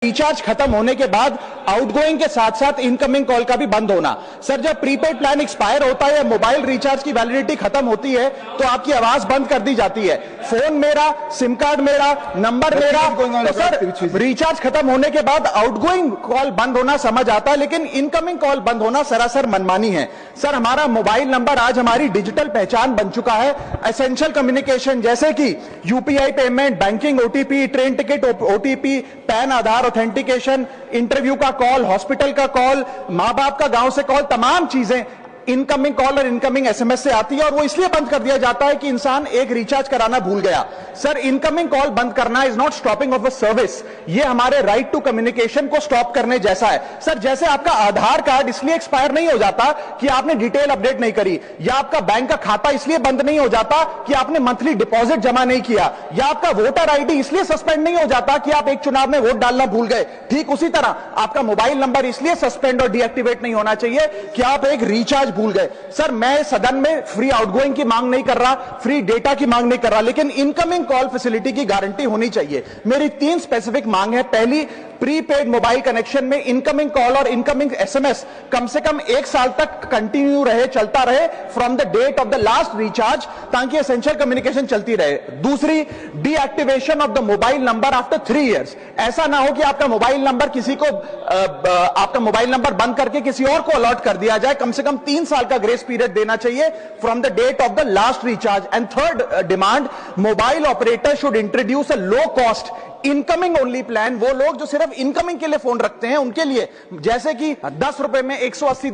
Recharge खत्म होने के बाद आउटगोइंग के साथ साथ इनकमिंग कॉल का भी बंद होना। सर, जब प्रीपेड प्लान एक्सपायर होता है या मोबाइल रिचार्ज की वैलिडिटी खत्म होती है तो आपकी आवाज बंद कर दी जाती है। फोन मेरा, सिम कार्ड मेरा, नंबर मेरा। तो सर, रिचार्ज खत्म होने के बाद आउटगोइंग कॉल बंद होना समझ आता है, लेकिन इनकमिंग कॉल बंद होना सरासर मनमानी है। सर, हमारा मोबाइल नंबर आज हमारी डिजिटल पहचान बन चुका है। एसेंशियल कम्युनिकेशन जैसे कि UPI payment, banking, OTP, train ticket OTP, PAN, Aadhaar authentication, interview का कॉल, हॉस्पिटल का कॉल, मां बाप का गांव से कॉल, तमाम चीजें इनकमिंग कॉल और इनकमिंग एसएमएस से आती है और वो इसलिए बंद कर दिया जाता है कि इंसान एक रिचार्ज कराना भूल गया। सर, इनकमिंग कॉल बंद करना is not stopping of a service, ये हमारे राइट टू कम्युनिकेशन को स्टॉप करने जैसा है। सर, जैसे आपका आधार कार्ड इसलिए एक्सपायर नहीं हो जाता कि आपने डिटेल अपडेट नहीं करी, या आपका बैंक का खाता इसलिए बंद नहीं हो जाता कि आपने मंथली डिपॉजिट जमा नहीं किया, या आपका वोटर आईडी इसलिए सस्पेंड नहीं हो जाता कि आप एक चुनाव में वोट डालना भूल गए। ठीक उसी तरह आपका मोबाइल नंबर इसलिए सस्पेंड और डीएक्टिवेट नहीं होना चाहिए कि आप एक रिचार्ज भूल गए। सर, मैं सदन में फ्री आउटगोइंग की मांग नहीं कर रहा, फ्री डेटा की मांग नहीं कर रहा, लेकिन इनकमिंग कॉल फैसिलिटी की गारंटी होनी चाहिए। मेरी 3 स्पेसिफिक मांग है। पहली, प्रीपेड मोबाइल कनेक्शन में इनकमिंग कॉल और इनकमिंग एसएमएस कम से कम 1 साल तक कंटिन्यू रहे, चलता रहे from the date of the last recharge, ताकि एसेंशियल कम्युनिकेशन चलती रहे। दूसरी, deactivation of the mobile number after 3 years. ऐसा ना हो कि आपका मोबाइल नंबर किसी को आपका मोबाइल नंबर बंद करके किसी और को अलॉट कर दिया जाए। कम से कम 3 साल का ग्रेस पीरियड देना चाहिए from the date of the last recharge. And third demand, mobile operator should introduce a low cost incoming only plan. वो लोग जो सिर्फ इनकमिंग के लिए फोन रखते हैं उनके लिए, जैसे कि 10 रुपए में 180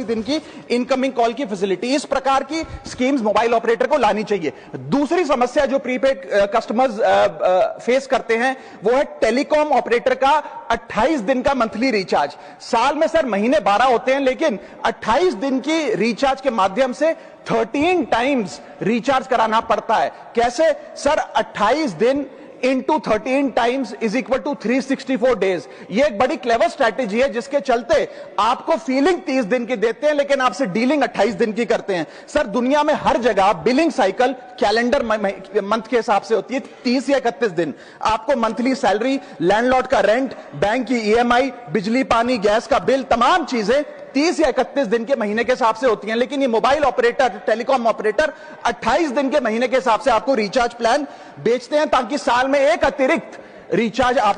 दिन की इनकमिंग कॉल की फैसिलिटी, इस प्रकार की स्कीम्स मोबाइल ऑपरेटर को लानी चाहिए। दूसरी समस्या जो प्रीपेड कस्टमर्स फेस करते हैं वो है टेलीकॉम ऑपरेटर का 28 दिन का मंथली रिचार्ज। साल में सर महीने 12 होते हैं, लेकिन 28 दिन की रिचार्ज के माध्यम से 13 टाइम्स रिचार्ज कराना पड़ता है। कैसे सर? 28 दिन into 13 times is equal to 364 days. ये एक बड़ी क्लेवर स्ट्रैटेजी है जिसके चलते आपको फीलिंग 30 दिन की देते हैं, लेकिन आपसे डीलिंग 28 दिन की करते हैं। सर, दुनिया में हर जगह बिलिंग साइकिल कैलेंडर मंथ के हिसाब से होती है, 30 या 31 दिन। आपको मंथली सैलरी, लैंडलॉर्ड का रेंट, बैंक की ईएमआई, बिजली पानी गैस का बिल, तमाम चीजें 30 या 31 दिन के महीने के हिसाब से होती हैं। लेकिन ये मोबाइल ऑपरेटर, टेलीकॉम ऑपरेटर 28 दिन के महीने के हिसाब से आपको रिचार्ज प्लान बेचते हैं, ताकि साल में एक अतिरिक्त रिचार्ज आप